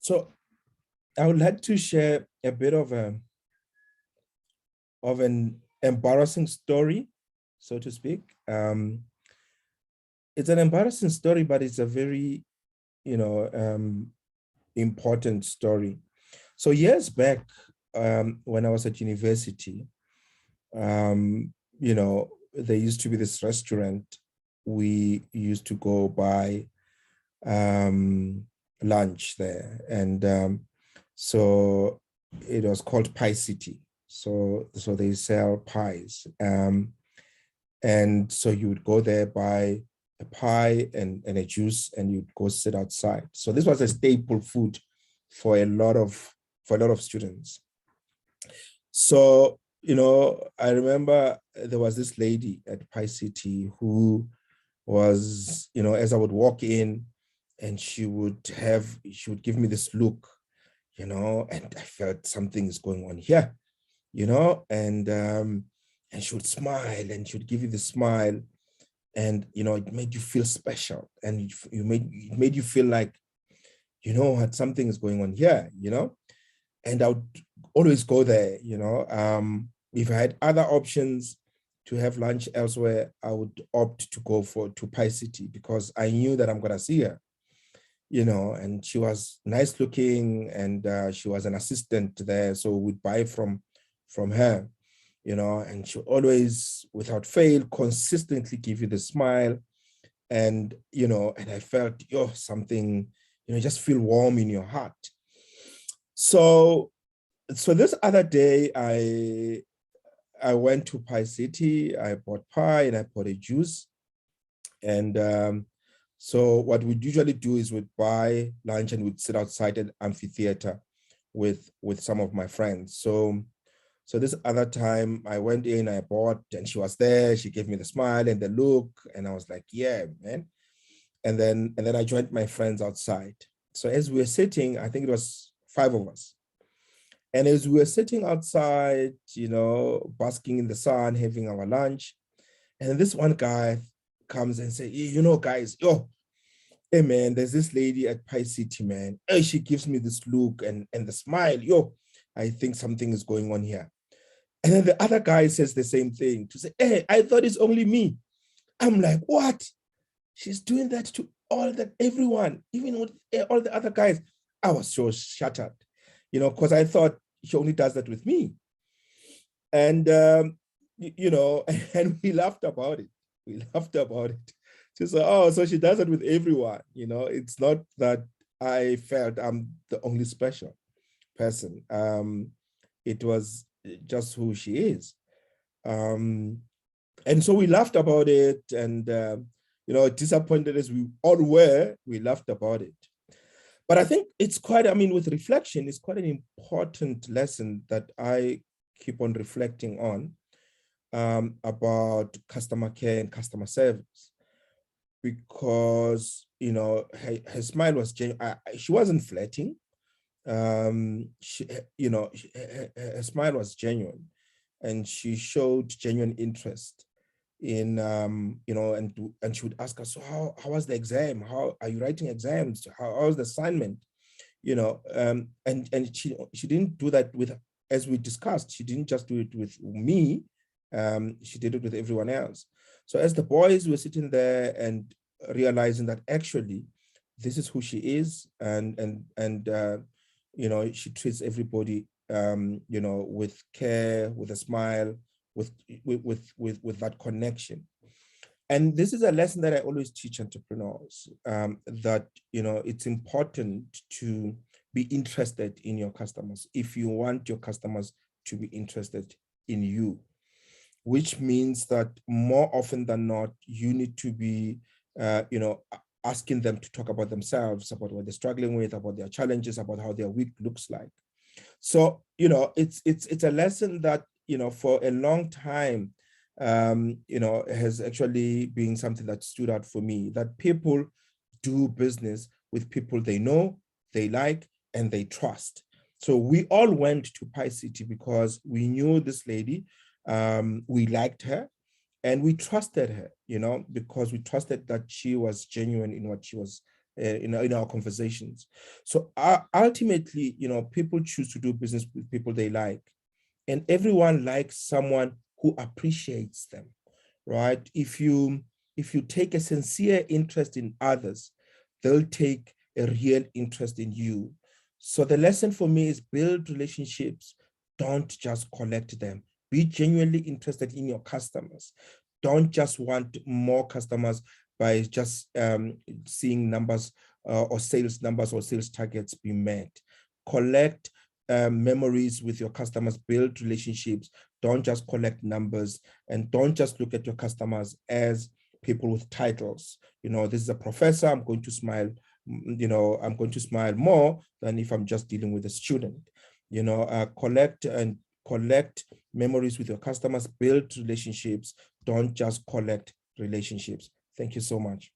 So I would like to share a bit of an embarrassing story, so to speak. It's an embarrassing story, but it's a very, you know, important story. So years back, when I was at university, there used to be this restaurant we used to go buy lunch there, and so it was called Pie City. So they sell pies, and so you would go there, buy a pie and a juice, and you'd go sit outside. So this was a staple food for a lot of students. So, I remember there was this lady at Pie City who was, as I would walk in, and she would give me this look, and I felt something is going on here, and she would smile, and she would give you the smile, and it made you feel special, and it made you feel like, what, something is going on here, and I would always go there, if I had other options to have lunch elsewhere, I would opt to go to Pie City, because I knew that I'm gonna see her, and she was nice looking, and she was an assistant there, so we'd buy from her, and she always, without fail, consistently give you the smile, and and I felt, something, just feel warm in your heart. So this other day, I went to Pie City. I bought pie and I bought a juice. And so what we'd usually do is we'd buy lunch and we'd sit outside an amphitheater with some of my friends. So this other time I went in, I bought, and she was there. She gave me the smile and the look, and I was like, yeah, man. And then I joined my friends outside. So as we were sitting, I think it was 5 of us. And as we were sitting outside, basking in the sun, having our lunch, and this one guy comes and says, guys, hey man, there's this lady at Pie City, man. Hey, she gives me this look and the smile. I think something is going on here. And then the other guy says the same thing, to say, hey, I thought it's only me. I'm like, what? She's doing that to everyone, even with all the other guys. I was so shattered, because I thought she only does that with me. And, and we laughed about it. She said, oh, so she does it with everyone. It's not that I felt I'm the only special person. It was just who she is. And so we laughed about it, and, disappointed as we all were, we laughed about it. But I think it's with reflection, it's quite an important lesson that I keep on reflecting on, about customer care and customer service, because, her smile was genuine. She wasn't flirting. Her smile was genuine, and she showed genuine interest in, and she would ask us, so how was the exam? How are you writing exams? How was the assignment? And she didn't do that with, as we discussed, she didn't just do it with me. She did it with everyone else. So as the boys were sitting there and realizing that actually this is who she is, and she treats everybody, with care, with a smile, with that connection. And this is a lesson that I always teach entrepreneurs, that, it's important to be interested in your customers if you want your customers to be interested in you, which means that more often than not, you need to be, asking them to talk about themselves, about what they're struggling with, about their challenges, about how their week looks like. So, it's a lesson that, for a long time, has actually been something that stood out for me, that people do business with people they know, they like, and they trust. So we all went to Pie City because we knew this lady, we liked her, and we trusted her, because we trusted that she was genuine in what she was in our conversations. So ultimately, people choose to do business with people they like, and everyone likes someone who appreciates them, right? If you take a sincere interest in others, they'll take a real interest in you. So the lesson for me is build relationships, don't just collect them. Be genuinely interested in your customers. Don't just want more customers by just seeing numbers or sales numbers or sales targets be met. Collect memories with your customers, build relationships. Don't just collect numbers, and don't just look at your customers as people with titles. This is a professor, I'm going to smile, I'm going to smile more than if I'm just dealing with a student. Collect memories with your customers, build relationships. Don't just collect relationships. Thank you so much.